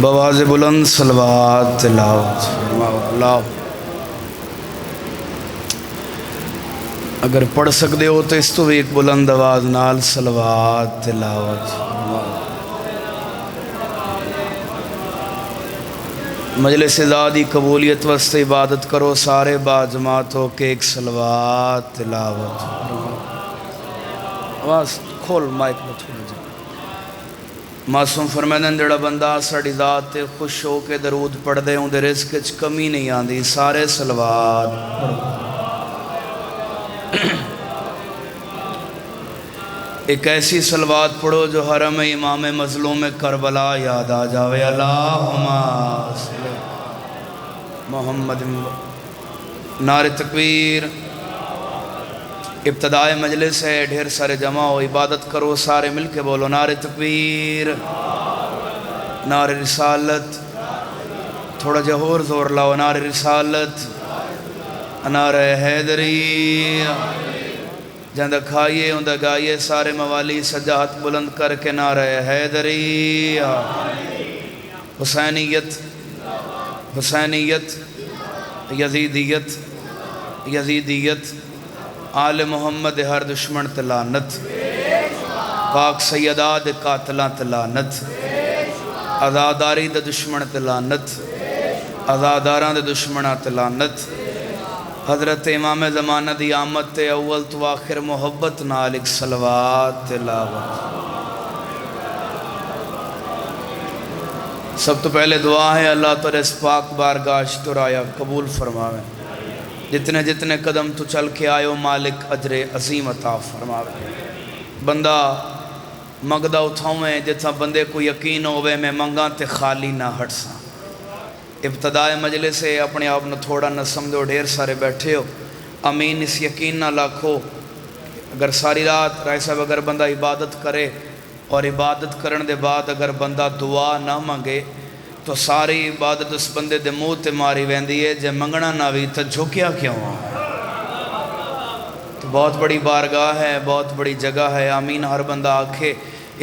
Boys بلند صلوات تلاوت اللہ. اگر پڑھ سکتے ہو تو اس تو بھی ایک بلند آواز نال صلوات تلاوت. مجلس ذاتی قبولیت واسطے عبادت کرو سارے باجماعت ہو کے ایک صلوات تلاوت. آواز کھول مائک میں تھوڑا جا. معصوم فرمائے ہیں جڑا بندہ ساڑی ذات تے خوش ہو کے درود پڑھ دے ہوں دے رزق وچ کمی نہیں آندی. سارے صلوات ایک ایسی صلوات پڑھو جو حرم امام مظلوم کربلا یاد آ جاوے. اللہم صلی محمد. نعرہ تکبیر. ابتدائے مجلس ہے، ڈھیر سارے جمع ہو عبادت کرو سارے مل کے بولو نعرہ تکبیر، نعرہ رسالت. تھوڑا جہور زور لاؤ. نعرہ رسالت، نعرہ حیدری. جہاں کھائیے اندھا گائیے سارے موالی سجا ہاتھ بلند کر کے نعرہ حیدری. حسینیت، حسینیت، یزیدیت، یزیدیت. آل محمد ہر دشمن تلانت، پاک سیدہ دے قاتلان تلانت، آزاداری دے دشمن تلانت، آزاداراں دے دشمنہ تلانت. حضرت امام زمانہ دی آمد تے اول تو آخر محبت نالک صلوات تلاوت. سب تو پہلے دعا ہے اللہ تعالی اس پاک بارگاہ ترایا قبول فرماوے. جتنے جتنے قدم تو چل کے آئے مالک اجر عظیم عطا فرماوے. بندہ منگدا اٹھاویں جتنا بندے کو یقین ہوئے میں منگاں تے خالی نہ ہٹ ساں. ابتدائے مجلس سے اپنے آپ نے تھوڑا نہ سمجھو، ڈھیر سارے بیٹھے ہو. امین اس یقین نہ لاکھو اگر ساری رات رائے صاحب اگر بندہ عبادت کرے اور عبادت کرن دے بعد اگر بندہ دعا نہ مانگے تو ساری عبادت اس بندے دے منہ تے ماری ویندی ہے. جے منگنا نہ بھی تو جھکیا کیوں؟ تو بہت بڑی بارگاہ ہے، بہت بڑی جگہ ہے. آمین. ہر بندہ آکھے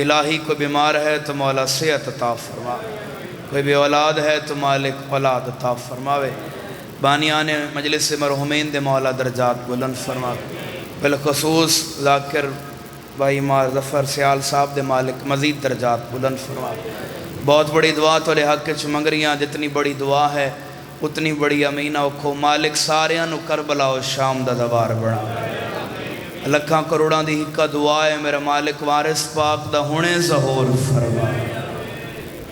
الہی کوئی بیمار ہے تو مولا صحت عطا فرما، کوئی بے اولاد ہے تو مالک اولاد عطا فرماوے. بانیان مجلس مرحومین دے مولا درجات بلند فرما. بالخصوص ذاکر بھائی ظفر سیال صاحب دے مالک مزید درجات بلند فرما. بہت بڑی دعا تو لے حق چ منگریاں. جتنی بڑی دعا ہے اتنی بڑی امینہ اوکھو. مالک ساریاں نو کربلا و شام دا دوار بنا. لکھاں کروڑاں دی ہکا دعا ہے میرا مالک وارث پاک دا ہونے ظہور فرما.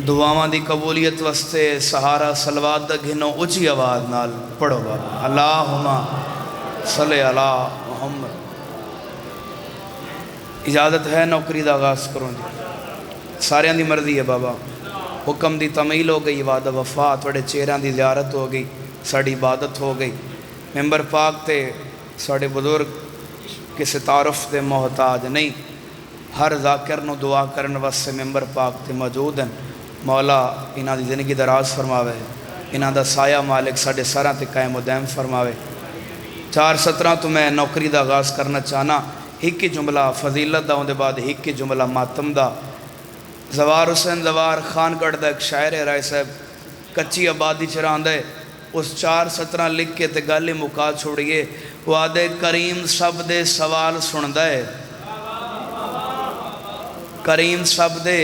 دعاواں دی قبولیت واسطے سہارا صلوات دا گھنو اچھی آواز نال پڑھو بابا. اللہم صلی علی محمد. اجازت ہے نوکری دا آغاز کروں جی. ساریاں دی مرضی ہے بابا. حکم دی تمیل ہو گئی، وعدہ وفات وڑے چہران دی زیارت ہو گئی، ساڑی عبادت ہو گئی. ممبر پاک تے ساڑے بزرگ کسی تعارف دے محتاج نہیں. ہر ذاکر نو دعا کرن واسطے ممبر پاک تے موجود ہیں. مولا انہاں دی زندگی دراز فرماوے، انہاں دا سایہ مالک ساڑے سراں تے قائم و دائم فرماوے. 4:17 تو میں نوکری دا آغاز کرنا چاہنا. ایک ہی جملہ فضیلت دا ہوندے بعد ایک ہی جملہ ماتم دا. زوار حسین زوار خان گڑھ دا ایک شاعر ہے رائے صاحب، کچی آبادی چراندہ ہے. اس 4:17 لکھ کے تے گالے مکا چھوڑیے. وعدے کریم سب دے سوال سندہ ہے، کریم سب دے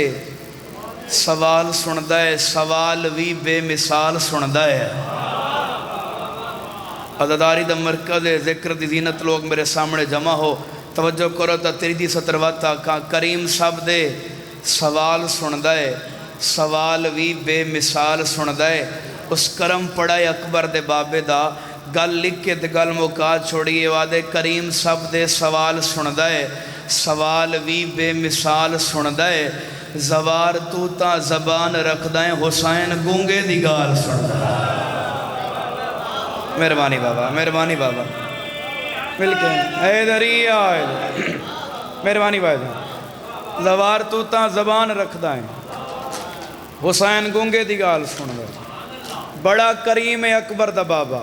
سوال سندہ ہے، سوال وی بے مثال سندہ ہے. عدداری دا مرکز ذکر دی زینت لوگ میرے سامنے جمع ہو. توجہ کرو تا تیری دی 17 کا کریم سب دے سوال سندہ ہے، سوال وی بے مثال سندہ ہے. اس کرم پڑھائے اکبر دے بابے دا گل لکھ کے تے گل مکا چھوڑیے. وعدے کریم سب دے سوال سندہ ہے، سوال وی بے مثال سندہ ہے. زوار تو تا زبان رکھ دائیں حسین گونگے دی گال سندہ ہے. مہربانی بابا، مہربانی بابا، مل کے حیدری آئے مہربانی بابا. زوار تو تا زبان رکھ دائیں حسین گونگے دی گال سندہ ہے. بڑا کریم ہے اکبر دا بابا.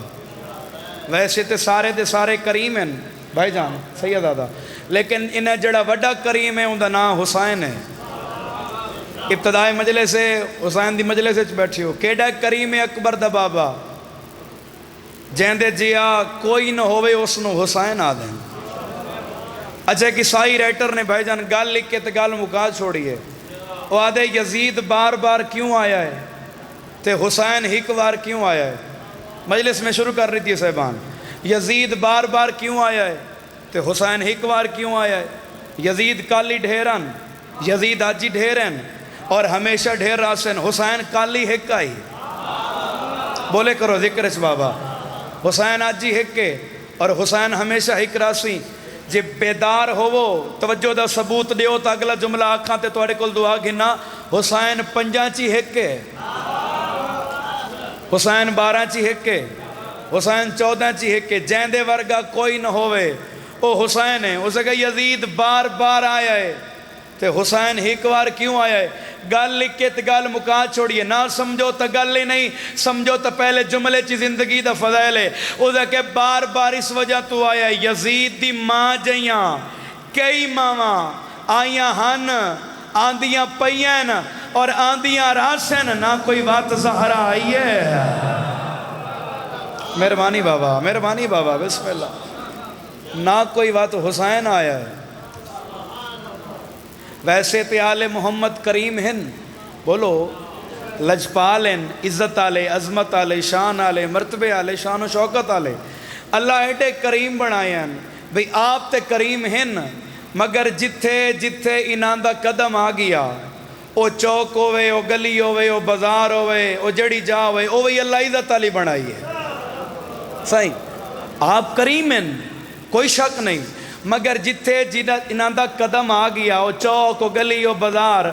ویسے تے سارے کریم ہیں بھائی جان سید دادا، لیکن انہیں جڑا وڈا کریم ہے اندھا نام حسین ہے. ابتدائے مجلس سے حسین دی مجلس وچ بیٹھی ہو کیڈا کریم اکبر دا بابا جیندے جیا کوئی نہ ہوئے اس نو حسین آ دیں اچھا کہ عیسائی رائٹر نے بھائی جان گل لکھ کے تے گل مکا چھوڑیے وہ آدھے یزید بار بار کیوں آیا ہے تے حسین ایک بار کیوں آیا ہے مجلس میں شروع کر رہی تھی صاحبان یزید بار بار کیوں آیا ہے تے حسین ایک بار کیوں آیا ہے یزید کالی ڈھیرن یزید آجی ڈھیرن اور ہمیشہ ڈھیر راسن حسین کالی ہک آئی بولے کرو ذکر اس بابا حسین آجی ہکے اور حسین ہمیشہ ہک راسی جی بیدار ہوو توجہ دا ثبوت دیو تا اگلا جملہ آکھاں تے توڑے کل دعا گھنا حسین پنجاں چی ہکے حسین 12 چی ہکے حسین 14 چی ہکے جیندے ورگا کوئی نہ ہوئے او حسین ہے اسے کہا یزید بار بار آیا ہے تے حسین ایک بار کیوں آیا ہے گل لکھ کے تے گل مکا چھوڑیے نہ سمجھو تا گل ہی نہیں سمجھو تا پہلے جملے چی زندگی دا فضائل ہے اسے کہ بار بار اس وجہ تو آیا ہے یزید دی ماں جیاں کئی ماں آئیاں ہن آندیاں پئین اور آندیاں راسن نہ کوئی بات زہرا آئی ہے مہربانی بابا بسم اللہ نہ کوئی بات حسین آیا ہے ویسے تے آل محمد کریم ہیں بولو لجپال ہیں عزت آلے عظمت آلے شان آلے مرتبے آلے شان و شوکت آلے اللہ ایڈے کریم بنائے ہیں بھئی آپ تے کریم ہیں مگر جتھے انہاں دا قدم آ گیا او چوک ہوئے او گلی ہوئے او بازار ہوئے او جڑی جا ہوئے او وہی اللہ عزت علی بنائی ہے صحیح آپ کریم ہیں کوئی شک نہیں مگر جتھے انہاں دا قدم آ گیا او چوک او گلی او بازار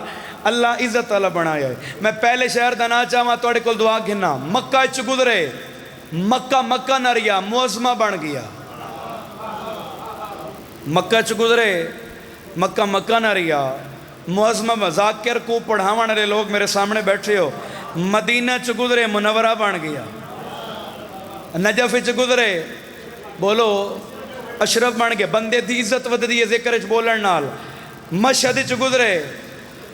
اللہ عزت علی بنایا ہے میں پہلے شہر دا نا چاہاں توڑے کل دعا گھنا مکہ چ گزرے مکہ نہ ریا معظمہ بن گیا مکہ چ گزرے مکہ نہ ریا معظمہ ذاکر کو پڑھاوان والے لوگ میرے سامنے بیٹھے ہو مدینہ چ گزرے منورہ بن گیا نجف چ گزرے بولو اشرف بن گئے بندے دی عزت ود دی ذکر چ بولن نال مشہد چ گزرے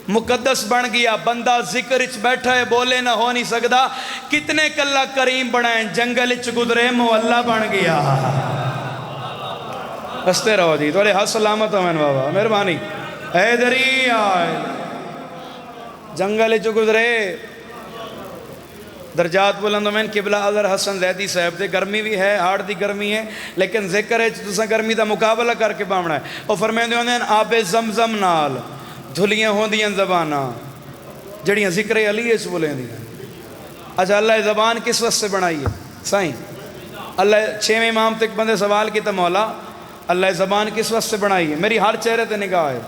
مقدس بن گیا بندہ ذکر چ بیٹھا ہے بولے نہ ہو نہیں سکتا کتنے کلہ کریم بنائیں جنگل چ گزرے مولا بن گیا ہستے رہو جی تھوڑے ہاتھ سلامت ہوئے بابا مہربانی حیدری آئے جنگل چ گزرے درجات بلند میں قبلہ اظہر حسن زیدی صاحب دے گرمی بھی ہے ہاڑ دی گرمی ہے لیکن ذکر ہے تساں گرمی دا مقابلہ کر کے باونا ہے اور فرمیندے ہوندے ہیں آب زمزم نال دھلیاں ہوندیاں زباناں جڑیاں ذکر علی اس بولیں دیاں اچھا اللہ زبان کس وقت سے بنائی ہے سائیں اللہ 6ویں امام تک بندے سوال کی تا مولا اللہ زبان کس وقت سے بنائی ہے میری ہر چہرے تے نگاہ ہے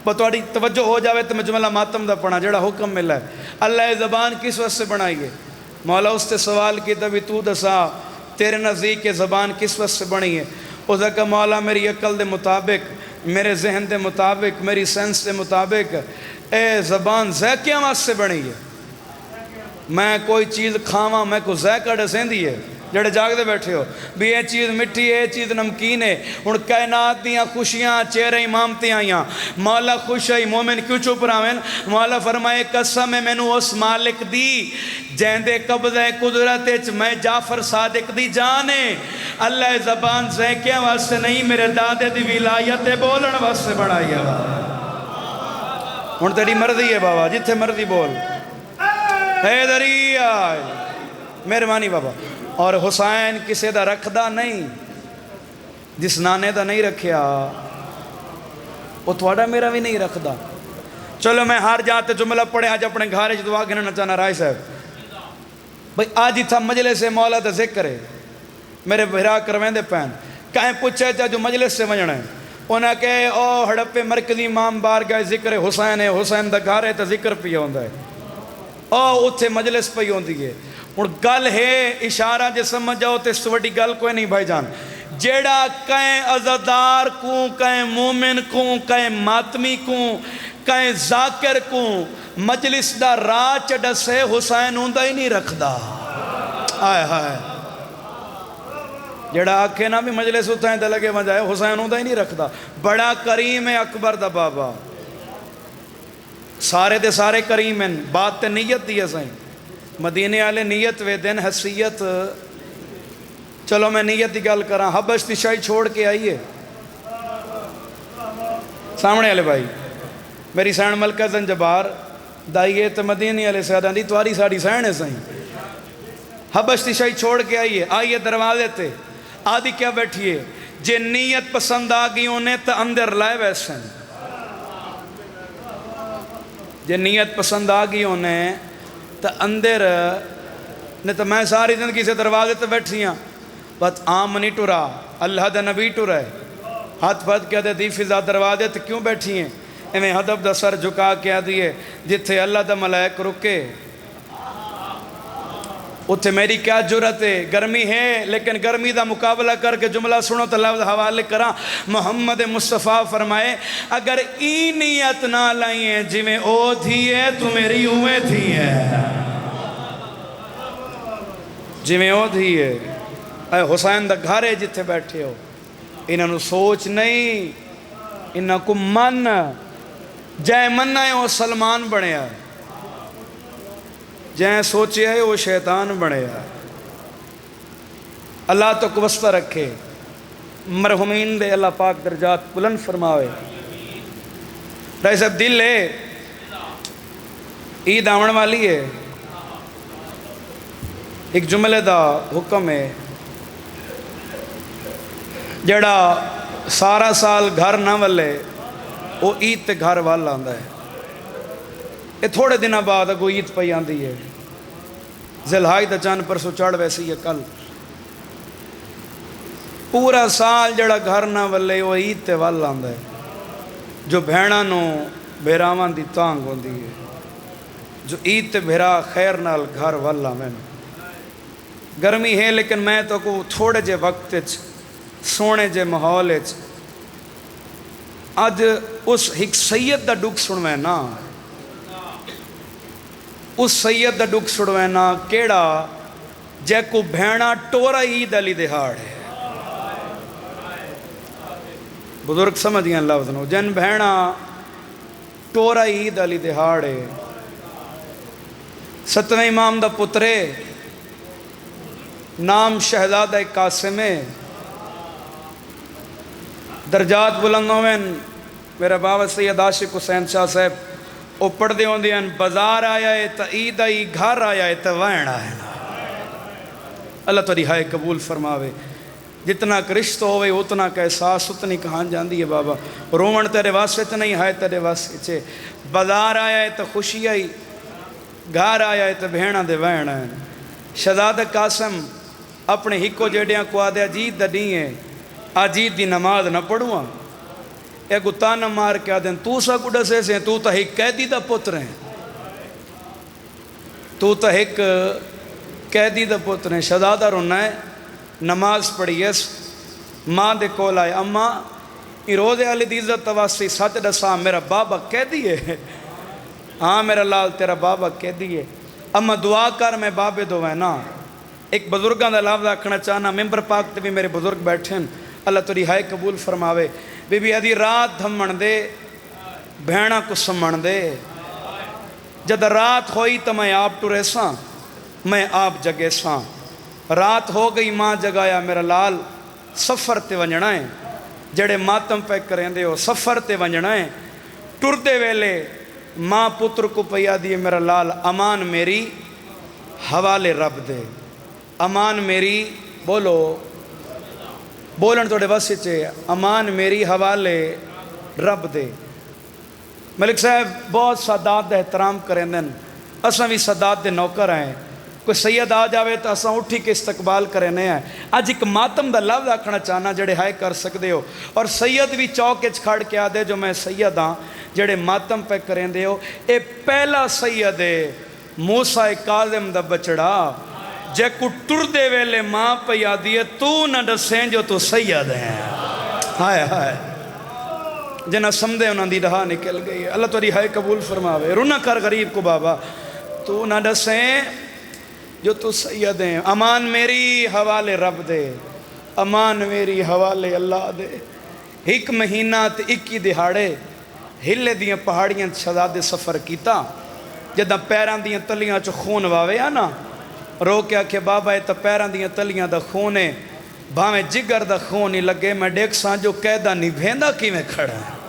بس تھوڑی توجہ ہو جاوے تو میں جملہ ماتم دا پڑھا جڑا حکم ملا ہے اللہ زبان کس وقت سے بنائی ہے مولا اس سے سوال کی تبھی تو دسا تیرے نزدیک زبان کس وقت سے بنی ہے اس نے کہا مولا میری عقل دے مطابق میرے ذہن دے مطابق میری سینس دے مطابق اے زبان ذائقیاں واسطے سے بنی ہے میں کوئی چیز کھاواں میں کو ذائقہ ڈسیں دی ہے جڑے جاگ دے بیٹھے ہو بھی یہ چیز مٹھی ہے یہ چیز نمکین ہے ان کائنات دیاں خوشیاں چہرے امامتیں آئیاں مولا خوش ہے مومن کیوں چپ رہاویں مولا فرمائے قسم ہے میں نو اس مالک دی جیندے قبضہ قدرت میں جعفر صادق دی جانے اللہ زبان ذائقیاں واسطے نہیں میرے دادے دی ولایت بولن واسطے بڑھائی ہے ان تیری مرضی ہے بابا جتھے مرضی بول حیدری آئے مہربانی بابا اور حسین کسے دا رکھدا نہیں جس نانے دا نہیں رکھیا وہ تھوڑا میرا بھی نہیں رکھدا چلو میں ہار جاتے جملہ پڑھے آج اپنے گھارے جو دعا گھنا چاہنا رائے صاحب بھئی آج ہی تھا مجلس سے مولا دا ذکر ہے میرے بھرا کرویں دے پین کہیں پوچھے چاہ جو مجلس سے وجنے انہاں کہے او ہڑپے مرکزی امام بار گئے ذکر ہے حسین دا گھارے تا ذکر پی ہوندہ ہے او اتھے مجلس پی ہوندی ہے اور گل ہے اشارہ جے سمجھ جاؤ تے سوٹی گل کوئی نہیں بھائی جان جیڑا کہیں عزدار کو کہیں مومن کو کہیں ماتمی کو کہیں ذاکر کو مجلس دا راہ چڑسے حسین ہوندہ ہی نہیں رکھ دا آئے ہائے جیڑا آکھے نا بھی مجلس ہوتا ہے دلگے مجھائے حسین ہوندہ ہی نہیں رکھ دا بڑا کریم ہے اکبر دا بابا سارے دے سارے کریم ہیں، بات تے نیت دی سائیں، مدینے والے نیت وے دن حیثیت. چلو میں نیت دی گل کراں. حبش دی شاہی چھوڑ کے آئیے سامنے والے بھائی، میری سین ملکہ زنجبار دائیے تو مدینے والے سیادہ دی تواری ساڑی سین ہے سائیں. حبش دی شاہی چھوڑ کے آئیے دروازے تے آدھی کیا بیٹھیے، جے نیت پسند آگئی انہیں تو اندر لائے ویسن. جے نیت پسند آگئی انہیں تو اندر نہیں. تو میں ساری زندگی سے دروازے تے بیٹھی ہاں، بس عام نہیں ٹرا، اللہ دا نبی ٹرا ہے. ہاتھ پھت کیا دے دی فضا دروازے تے کیوں بیٹھی ہیں؟ ایویں ہدف دا سر جھکا کیا دیئے جتھے اللہ دا ملائک رکے اتھے میری کیا جرت ہے. گرمی ہے لیکن گرمی دا مقابلہ کر کے جملہ سنو تو لفظ حوالے کراں. محمد مصطفیٰ فرمائے اگر ای نیت نہ لائیں جی میں او تھی ہے تو میری اوے تھی ہے. جی میں او تھی ہے. اے حسین دا گھر ہے جتھے بیٹھے ہو، انہوں سوچ نہیں، انہوں کو من جائے من ہے وہ سلمان بڑھے ہے، جائیں سوچے ہے وہ شیطان بڑھے ہے. اللہ تو وسطہ رکھے، مرحومین دے اللہ پاک درجات بلند فرماوے. رہے صاحب دل ہے عید آون والی ہے، ایک جملے دا حکم ہے جڑا سارا سال گھر نہ ولے وہ عید تے گھر وال آندا ہے. یہ تھوڑے دنوں بعد اگو عید پئی آندی ہے. ذوالحج دا چاند پرسوں چڑھ ویسی ہے کل. پورا سال جڑا گھر نہ ولے وہ عید تے وال آندا ہے. جو بھیناں نو بھیراواں دی تانگ ہوندی ہے، جو عید تے بھیرا خیر نال گھر وال آویں. گرمی ہے لیکن میں تو کو تھوڑے جے وقت سونے جے ماحول اج اس ایک سید دا ڈک سنویں نا، اس سید دا ڈک سنویں نا کیڑا جے کو بھینا ٹورا عید علی دہاڑ ہے. بزرگ سمجھ گئے لفظ نو، جن بھینا ٹورا عید علی دہاڑ ہے. 7ویں امام دا پترے نام شہزادہ قاسم ہے. درجات بلند ہوئیں. میرا بابا سید عاشق حسین شاہ صاحب وہ پڑھ دے ہوندے ہیں بازار آیا ہے تا عید آئی، گھر آیا ہے تا وین آیا ہے. اللہ تعالی ہائے قبول فرماوے. جتنا کرشت ہوئے اتنا کا احساس اتنی کہاں جاندی ہے بابا. رومن تیرے واسطے تو نہیں ہائے تیرے واسطے. بازار آیا ہے تا خوشی آئی، گھر آیا ہے تا بھیڑا دے وین آیا. شہزادہ قاسم اپنے ہکو جیڑیاں کو آدھے عجید دا نہیں ہے، عجید دی نماز نہ پڑھوا. اے گتا نہ مار کے آدھیں تو سا گڑا سے سے تو تا ایک قیدی دا پتر ہیں، تو تا ایک قیدی دا پتر ہیں. شہزادہ رونا ہے، نماز پڑھی ہے، ماں دے کول آئے اماں ای روزے علی دی عزت تواسی سچ دساں میرا بابا قیدی ہے. ہاں میرا لال تیرا بابا قیدی ہے. اماں دعا کر میں بابے دو ہے نا. ایک بزرگاں دا لفظ آکھنا چاہنا، ممبر پاک تے بھی میرے بزرگ بیٹھے ہیں، اللہ تیری ہائے قبول فرماوے. بی بی ادھی رات دھمن دے بھیڑا کو سمن دے. جد رات ہوئی تو میں آپ ٹرے ساں، میں آپ جگے ساں. رات ہو گئی ماں جگایا میرا لال سفر تے ونجنا ہے. جڑے ماتم پہ کریں دے ہو سفر تے ونجنا ہے. ٹر دے ویلے ماں پتر کو پیا دیے میرا لال امان میری حوالے رب دے. امان میری بولو بولن توڑے واسطے امان میری حوالے رب دے. ملک صاحب بہت سادات دے احترام کریں دن، اساں بھی سادات دے نوکر ہیں. کوئی سید آ جاوے تو اساں اٹھی کے استقبال کرنے ہیں. آج ایک ماتم دا لفظ آکھنا چاہنا جڑے ہائے کر سکتے ہو. اور سید بھی چوک کھڑ کے آدھے جو میں سید ہاں جڑے ماتم پہ کریں دے ہو. اے پہلا سید ہے موسیٰ کاظم دا بچڑا جے کو ٹر دے ویلے ماں پہ یادی ہے تو نہ دسیں جو تو سید ہیں. ہائے ہائے جنہ سمدے انہاں دی رہا نکل گئی. اللہ توری ہائے قبول فرماوے. رونا کر غریب کو بابا تو نہ دسیں جو تو سید ہیں. امان میری حوالے رب دے، امان میری حوالے اللہ دے. ایک مہینہ تے 21 دہاڑے، ہلے دیاں پہاڑیاں شہزادے سفر کیتا جدہ پیران دیاں تلیاں چو خون واوے آنا رو کے آکھے بابا یہ تا پیران دیاں تلیاں دا خون ہے بھاویں جگر دا خون ہی لگے میں دیکھ سان جو قیدہ نہیں بھیندا کی میں کھڑا ہے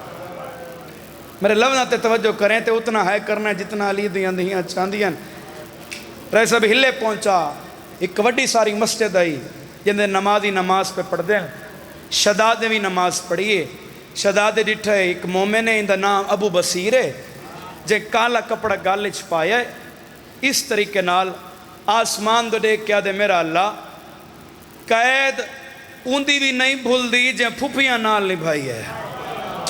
میرے لفظاں تے توجہ کریں تے اتنا ہے کرنا ہے جتنا علی دیاں دیاں چاندیاں رہے سب ہلے پہنچا ایک وڈی ساری مسجد آئی جندے نمازی نماز پہ پڑھ دیں شہزادے بھی نماز پڑھیے شہزادے ڈٹھے ایک مومن ہے ان دا نام ابو بصیر ہے جے کالا کپڑا گالے چھپایا ہے اس طریقے نال آسمان دو دیکھ کیا دے میرا اللہ قید اوندی بھی نہیں بھول دی جے پھپیاں نال نبھائی ہے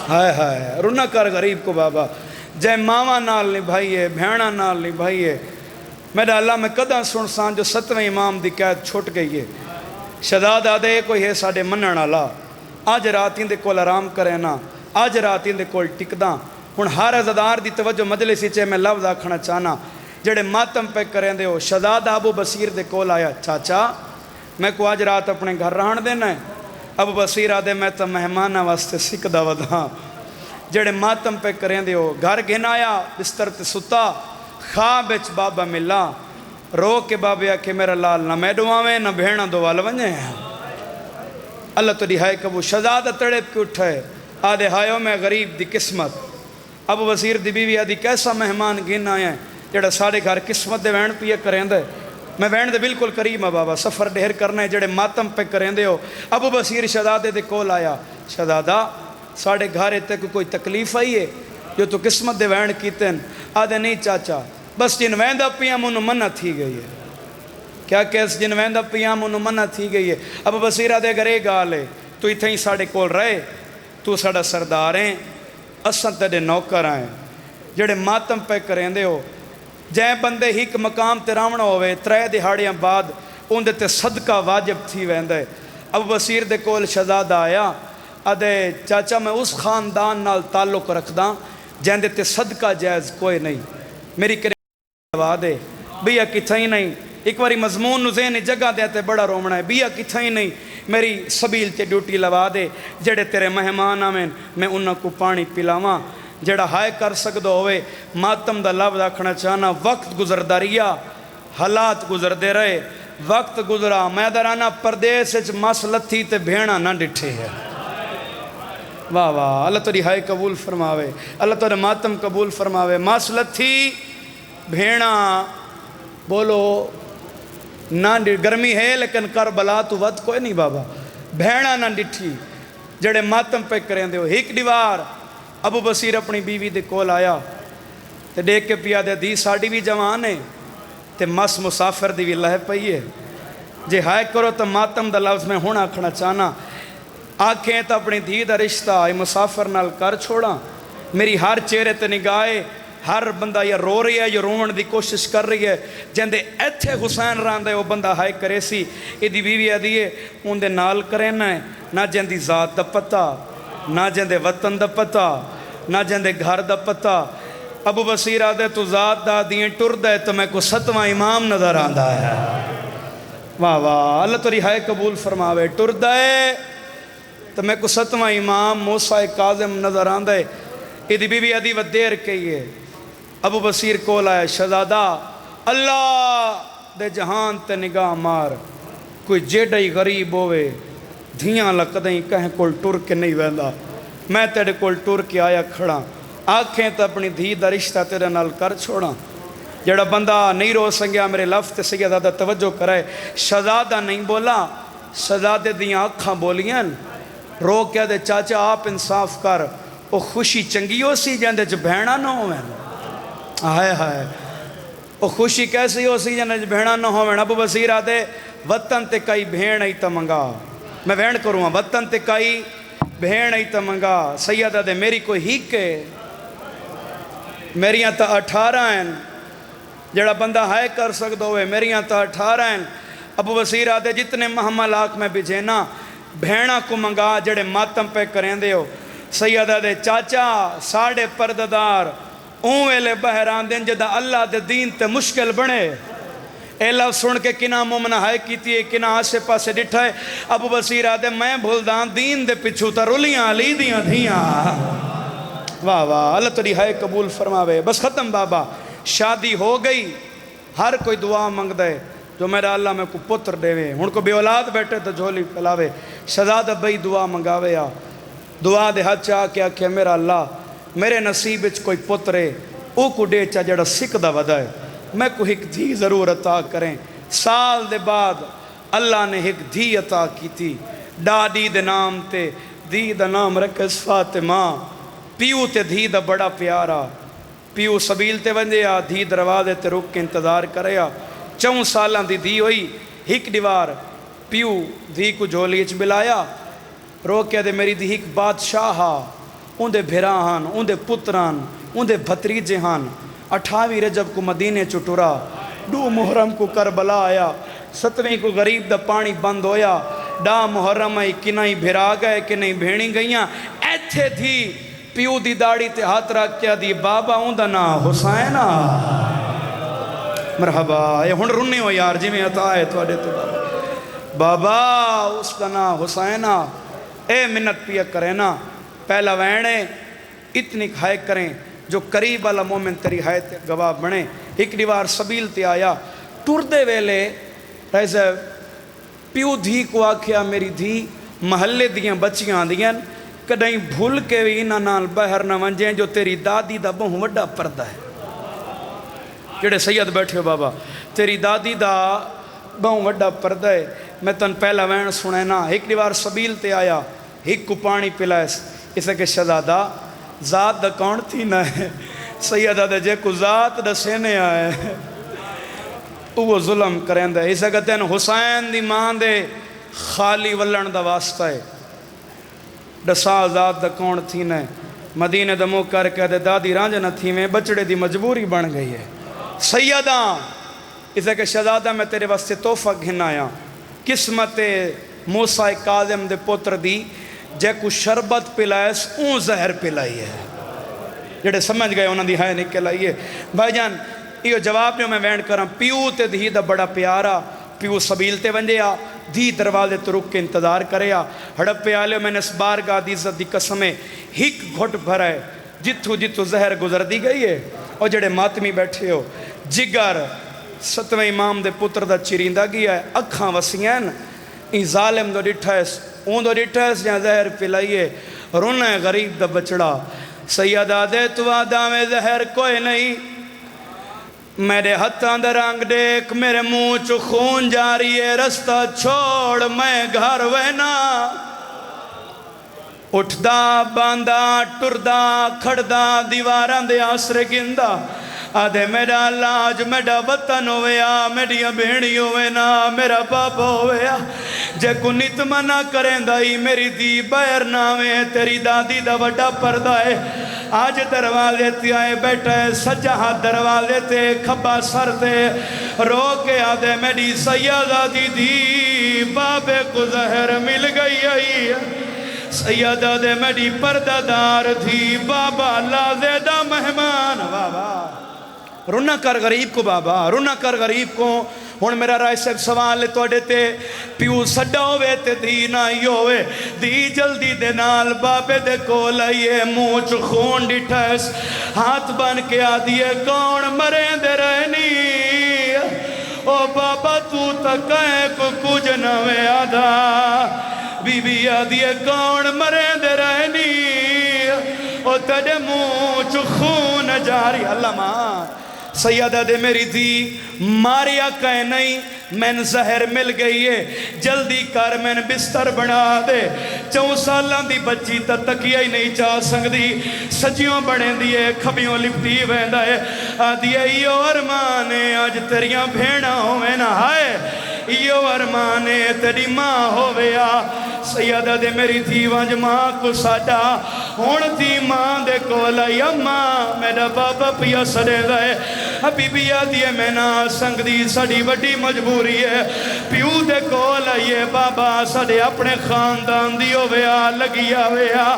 ہائے ہائے رونا کر غریب کو بابا جے ماما نال نبھائی ہے بھیڑا نال نبھائی ہے میرا اللہ میں کدہ سن سان جو 7ویں امام دی قید چھوٹ گئی ہے شہزاد آدھے کوئی ہے ساڑھے منن اللہ آج راتیں دے کول آرام کرے نا آج راتیں دے کول ٹکداں ہن ہر عزدار دی توجہ مجلسی چے میں لفظ آکھنا چاہنا جڑے ماتم پہ کریں دے ہو شہزاد ابو بصیر دے کول آیا چاچا میں کو آج رات اپنے گھر رہن دینا ہے ابو بصیر آدھے میں تو مہمانہ واسطے سکھ دا ودھاں جڑے ماتم پہ کریں دے ہو گھر گھن آیا بستر تے ستا خواب وچ بابا ملا رو کے بابے آکھے میرا لال نہ میں دعاویں نہ بھیڑاں دو وال ونجے اللہ تو دہائے کبو شہزادہ تڑپ کے اٹھائے آدھے ہائیو میں غریب دی قسمت ابو بصیر دی بیوی آدھی کیسا مہمان گن آیا ہے جڑا سارے گھر قسمت دے وین پیے کریں دے میں وین دے بالکل قریب ہے بابا سفر ڈھیر کرنا ہے جڑے ماتم پہ کریں دے ہو ابو بصیر شہزادے دے کول آیا شہزادہ ساڑھے گھر تے کوئی تکلیف آئی ہے جو تو قسمت دے وین کیتے ہیں آدھے نہیں چاچا بس جن ویندہ پیاں منو منع تھی گئی ہے کیا کیس جن ویندہ پیاں منو منع تھی گئی ہے ابو بصیر آدھے اگر ایک گال ہے تو اتھے ہی ساڑھے کول رہے تو ساڑھا سردار ہیں اسن تیرے نوکر آئیں جڑے ماتم پہ کریں دے ہو جائیں بندے ہی مقام تے راونا ہوئے 3 دہاڑیاں بعد ان دے تے صدقہ واجب تھی ویندے ابو بصیر دے کول شہزادہ آیا آدھے چاچا میں اس خاندان نال تعلق رکھ داں جہاں دے تے صدقہ جائز کوئی نہیں میری کرے لوا دے بیا کتھا ہی نہیں ایک باری مضمون نو ذہنی جگہ دیتے بڑا رومنا ہے بیا کتھا ہی نہیں میری سبیل تے ڈیوٹی لوا دے جڑے تیرے مہمان آمین میں انہاں کو پانی پلاواں جڑا ہائے کر سکدو ہوئے ماتم دا لفظ آکھنا چاہنا وقت گزردا رہیا حالات گزردے رہے وقت گزرا میں درانا پردیس وچ مس لتھی تے بھیڑا نہ ڈٹھے ہے واہ واہ اللہ تیری ہائے قبول فرماوے اللہ تیرے ماتم قبول فرماوے مس لتھی بھیڑا بولو نہ گرمی ہے لیکن کربلا تو ود کوئی نہیں بابا بھیڑا نہ ڈٹھی جڑے ماتم پہ کریں دے ہو ایک دیوار ابو بصیر اپنی بیوی دے کول آیا تے دیکھ کے پیا دے دی ساڑی بھی جوان ہے تے مس مسافر دی بھی لہ پئی ہے جے ہائے کرو تو ماتم دا لفظ میں ہونا کھنا چاہنا آنکھیں تو اپنی دھی دا رشتہ اے مسافر نال کر چھوڑا میری ہر چہرے تے نگاہے ہر بندہ یا رو رہی ہے یا رومن دی کوشش کر رہی ہے جندے ایتھے حسین راندے وہ بندہ ہائے کرے سی یہ دی بیوی آدھیے ان دے نال کرینا ہے نہ جندی ذات دا پتہ نہ جندے وطن دا پتہ نہ جندے گھر دا پتہ ابو بصیر آدھے تو ذات دا دیئے ٹر دے تو میں کو 7واں امام نظر آندہ ہے واہ واہ اللہ تو رہائے قبول فرماوے ٹر دے تو میں کو 7واں امام موسیٰ کاظم نظر آندہ ہے یہ دی بیوی آدھی وہ دیر کہی ہے ابو بصیر کول آیا شہزادہ اللہ دے جہان تے نگاہ مار کوئی جیڑائی غریب ہوئے دھیاں لکدیں کہیں کول ٹر کے نہیں ویندہ میں تیرے کول ٹر کے آیا کھڑا آنکھیں تو اپنی دھی دا رشتہ تیرے نال کر چھوڑا جڑا بندہ نہیں رو سنگیا میرے لفظ تے سیدہ توجہ کرائے شہزادہ نہیں بولا شہزادے دیاں آنکھاں بولیاں رو کیا دے چاچا آپ انصاف کر وہ خوشی چنگی ہو سی جاندے جو بھیڑا نہ ہوئے ہائے ہائے وہ خوشی کیسی ہو سی جاندے جو بھیڑا نہ ہوئے ابو بصیر آدھے وطن تے کئی بھیڑ ہی تا منگا میں بھیڑ کروں وطن تے کئی بھیڑ ہی تا منگا سیدہ دے میری کوئی ہی کے میریاں تا 18 ہیں جڑا بندہ ہائے کر سکتا ہوئے میریاں تا 18 ہیں ابو بصیر آدھے جتنے محمل آنکھ میں بجھینا بھیڑا کو منگا جڑے ماتم پہ کریں دے ہو سیدہ دے چاچا ساڑھے پرددار اون ویلے بہران دیں جدہ اللہ دے دین تے مشکل بنے اے لفظ سن کے کنا مومنہ ہائے کیتی ہے کنا آسے پاسے ڈٹھائے ابو بصیر آدھے میں بھول دان دین دے پچھو تا رلیاں لی دیاں دھیاں واہ واہ، اللہ تیری ہائے قبول فرماوے۔ بس ختم بابا، شادی ہو گئی، ہر کوئی دعا منگ دے جو میرا اللہ میں کو پتر دے وے، ہن کو بے اولاد بیٹھے تو جھولی پھیلاوے، شہزادہ بھائی دعا منگاوے آ، دعا دے ہاتھ چاہ کے آکھے میرا اللہ میرے نصیب وچ کوئی پتر ہے او کو دے چا جڑا سکھدا ودا ہے، میں کو ایک دھی ضرور عطا کریں۔ سال دے بعد اللہ نے ایک دھی عطا کی تھی، ڈاڈی دے نام تے دھی دا نام رکھے فاطمہ، پیو تے دھی دا بڑا پیارا، پیو سبیل تے ونجے آ، دھی دروازے تے رک کے انتظار کرے آ، 4 سالاں دی دھی ہوئی، ایک دیوار پیو دھی کو جھولی وچ ملایا، رو کے دے میری دھی ایک بادشاہ ہا، اون دے بھراہن، اون دے پتران، اون دے بھتریجے ہن، 28 رجب کو مدینے چٹورا، 2 محرم کو کربلا آیا، 7ویں کو غریب دا پانی بند ہویا، ڈا محرم آئی کہ نہیں بھرا گئے کہ نہیں بھیڑی گئیاں، ایتھے تھی پیو دی داڑی تے ہاتھ رکھ کیا دی بابا اون دا نا حسین آ، مرحبا، یہ ہن رنے ہو یار جی میں عطا ہے تو آڈے تو بابا اس کا نا حسین آ، اے منت پیا کریں نا، پہلا وینے اتنی کھائے کریں جو قریب والا مومن تیری ہائے گواہ بنے۔ ایک دیوار سبیل تے آیا، ٹور دے ویلے ایسے پیو دھی کو آکھیا میری دھی محلے دیاں بچیاں دیاں کدیں بھول کے بھی انہاں نال باہر نہ ونجیں جو تیری دادی دا بہوں وڈا پردہ ہے، جڑے سید بیٹھے ہو بابا تیری دادی دا بہوں وڈا پردہ ہے، میں تن پہلا وین سنے نا، ایک دیوار سبیل تے آیا، ایک کو پانی پلائس، اسے کہ شہزادہ ذات دا کون تھی نہ ہے، سیدہ دے جے کو ذات دا سینے آئے وہ ظلم کریں دے، اسے کہتے ہیں حسین دی ماں دے خالی ولن دا واسطہ ہے، ڈسا ذات دا کون تھی نہ ہے، مدینے دا مو کر کے دے دادی رانج نہ تھی میں بچڑے دی مجبوری بن گئی ہے، سیدہ اسے کہ شہزادہ میں تیرے واسطے تحفہ گھن آیا، قسمت موسیٰ کاظم دے پتر دی جے کو شربت پلائیس اون زہر پلائی ہے، جڑے سمجھ گئے انہوں دی ہائے نکل آئی ہے۔ بھائی جان یہ جواب جو میں وینڈ کرم، پیو تے دھی دا بڑا پیارا، پیو سبیل تے ونجے آ، دھی دروازے تو رک کے انتظار کرے آ، ہڑپ پہ آلے میں نے اس بارگاہ دی عزت دی قسمیں ہک گھٹ بھرا ہے، جتھو جتھو زہر گزر دی گئی ہے، اور جڑے ماتمی بیٹھے ہو جگر 7ویں امام دے پتر دا چریندہ گیا ہے، اکھاں وسیعین این ظالم دو ڈٹھائس اون دو ڈٹھائس جہاں زہر پلائیے، رونا ہے غریب دا بچڑا، سیدہ دے تو آدھا میں زہر کوئی نہیں، میرے ہتھاں دا رنگ دیکھ میرے منہ چو خون جاری ہے، رستہ چھوڑ میں گھر وینا، اٹھدا باندھا ٹردا کھڑدا دیواراں دے آسرے گندا، آدھے میرا لاج میرا وطن ہویا، میری بھیڑی ہوئینا، میرا بابا ہویا، جے کو نیت منع کریں دائی میری دی بیر نامے، تیری دادی دا وڈا پردہ ہے، آج دروازے تے آئے بیٹھا ہے، سجا ہاتھ دروازے تے کھبا سر تے رو کے آدھے میری سیدہ دی بابے کو زہر مل گئی آئی، سیدہ دے میری پردہ دار تھی، بابا لازے دا مہمان، بابا رونا کر غریب کو، بابا رونا کر غریب کو، ہون میرا رائے سے سوال لے توڑے تے پیو سڈا ہوئے تے دی نائی ہوئے، دی جلدی دے نال بابے دے کو لائیے، موچ خون ڈٹھائس ہاتھ بن کے آدھیے کون مریں دے رہنی، او بابا تو تکائیں کو کچھ نوے آدھا، بی بی آدھیے کون مریں دے رہنی، او تڑے موچ خون جاری، اللہ ماں سیدہ دے میری دی ماریا کہے نہیں، میں زہر مل گئی ہے، جلدی کر میں بستر بنا دے، 4 سالان دی بچی تا تکیہ ہی نہیں چاہ سنگ دی، سجیوں بڑھیں دیئے کھبیوں لپٹی ویندہ ہے، آدھیے ایو ارمانے آج تیریاں بھیڑا ہوئے نہ ہائے، ایو ارمانے تیری ماں ہوئیا، سیدہ دے میری تھی وانج ماں کو ساڑا، ہون تھی ماں دے کولا یا ماں میرا بابا پیا سڑے دائے، ابھی بھی آدھیے میں نا سنگ دی سڑی وڈی مجبوری ہے، پیو دے کولا یہ بابا سڑے اپنے خاندان دیو ویا لگیا ویا،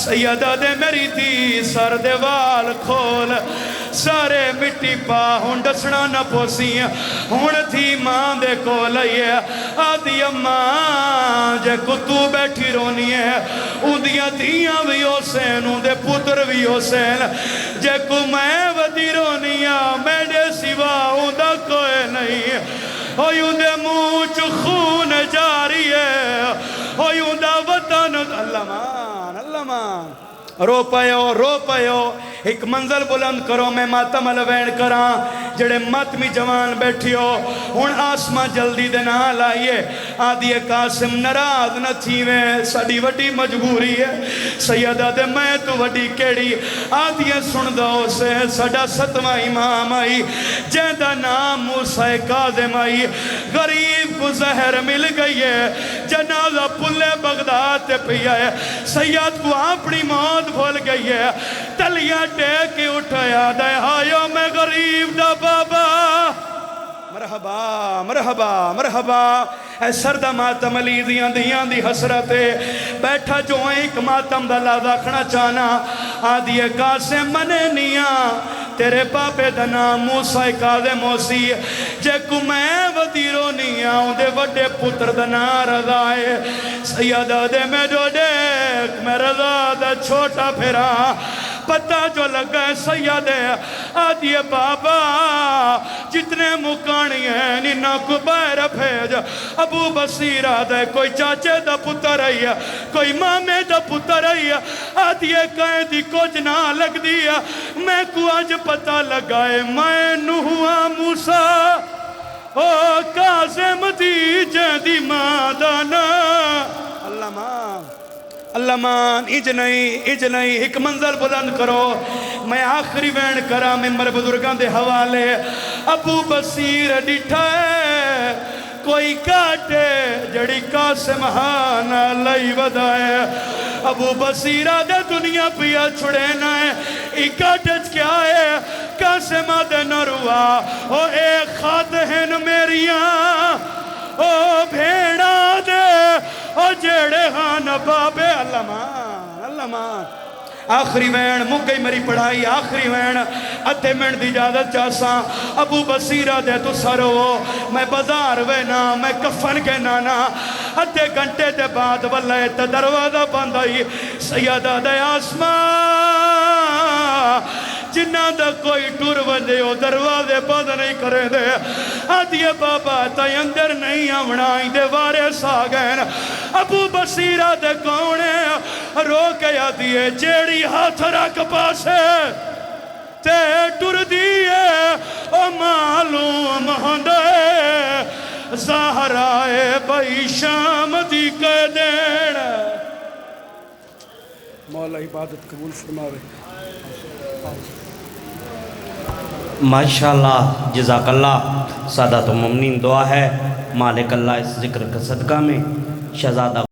سیدہ دے میری تھی سر دے وال کھول، سارے مٹی پا ہون ڈسنا نہ پوسی، ہون تھی ماں دے کولا یہ آدھی اماں جے کو تو بیٹھی رونی ہے، اندیاں دیاں بھی اسے نوں دے پورے پتر بھی حسین جے کو میں ودی رونیا میرے سوا ہوندا کوئی نہیں ہویوں دے منہ چ خون جاری ہے ہویوں دا وطن اللہ مان اللہ مان رو پیو ایک منزل بلند کرو میں ماتم الوین کراں جڑے ماتمی جوان بیٹھی ہو ہن آسماں جلدی دے نہ لائیے آدھی قاسم ناراض نہ تھیویں ساڈی وڈی مجبوری ہے سیدہ دے میں تو وڈی کیڑی آدھی سن دو سے ساڈا 7واں امام آئی جیندہ نام موسیٰ کاظم آئی غریب کو زہر مل گئی ہے جنازہ پلے بغداد تے پیا ہے سید کو اپنی موت بھول گئی ہے تلیاں ٹیک کے اٹھایا دے آئیو میں غریب دا بابا مرحبا مرحبا مرحبا اے سردہ ماتم علی دیاں دی حسرتے بیٹھا جو ایک ماتم دا لا داکھنا چانا آدھی قاسم منے نیاں تیرے پاپے دا نام موسیٰ کاظم موسی جے کو میں ودیرو نیاں دے وڈے پتر دا نام رضا ہے سیدہ دے میں جو دیکھ میں رضا دا چھوٹا پھرا پتہ جو لگا ہے سیدہ آدھی بابا جتنے مکانی ہیں نینا کو باہر بھیج ابو بصیرہ دے کوئی چاچے دا پتر رہی ہے کوئی مامے دا پتر رہی ہے آدھی کہیں دی کچھ نہ لگ دیا میں کو آج پتہ لگائے میں نوحا موسیٰ او کاظم دی جیندی مادانا اللہ مان اج نہیں ایک منزل بلند کرو میں آخری وین کرا ممبر بزرگان دے حوالے ابو بصیر ڈٹھا ہے کوئی کاٹے جڑی قاسم ہانا لئی بدائے ابو بصیرہ دے دنیا پیا چھڑے نہ ہے ایک کاٹج کیا ہے قاسم دے نروا او اے خاتہن میریاں او بھیڑا دے او جیڑے ہاں بابے اللہ مان آخری وین مکئی میری پڑھائی آخری وین ادھے منٹ دی اجازت چاساں ابو بصیرہ دے تو سرو میں بازار وینا میں کفن کے نانا ادھے گھنٹے دے بعد واللہ تے دروازہ بند آئی سیدہ دے آسمان جنہ دا کوئی ٹور وجے ہو دروازے بند نہیں کرے دے آدھی بابا تائی اندر نہیں آمنائی دے وارے ساگین ابو بصیرہ دے کونے رو کے آدھی جیڑی ہاتھ رکھ پاسے تے ٹور دیئے او معلوم ہوندے زہرائے بھائی شام دی کے دین مولا عبادت قبول فرماوے ماشاءاللہ جزاک اللہ سادات و ممنین دعا ہے مالک اللہ اس ذکر کا صدقہ میں شہزادہ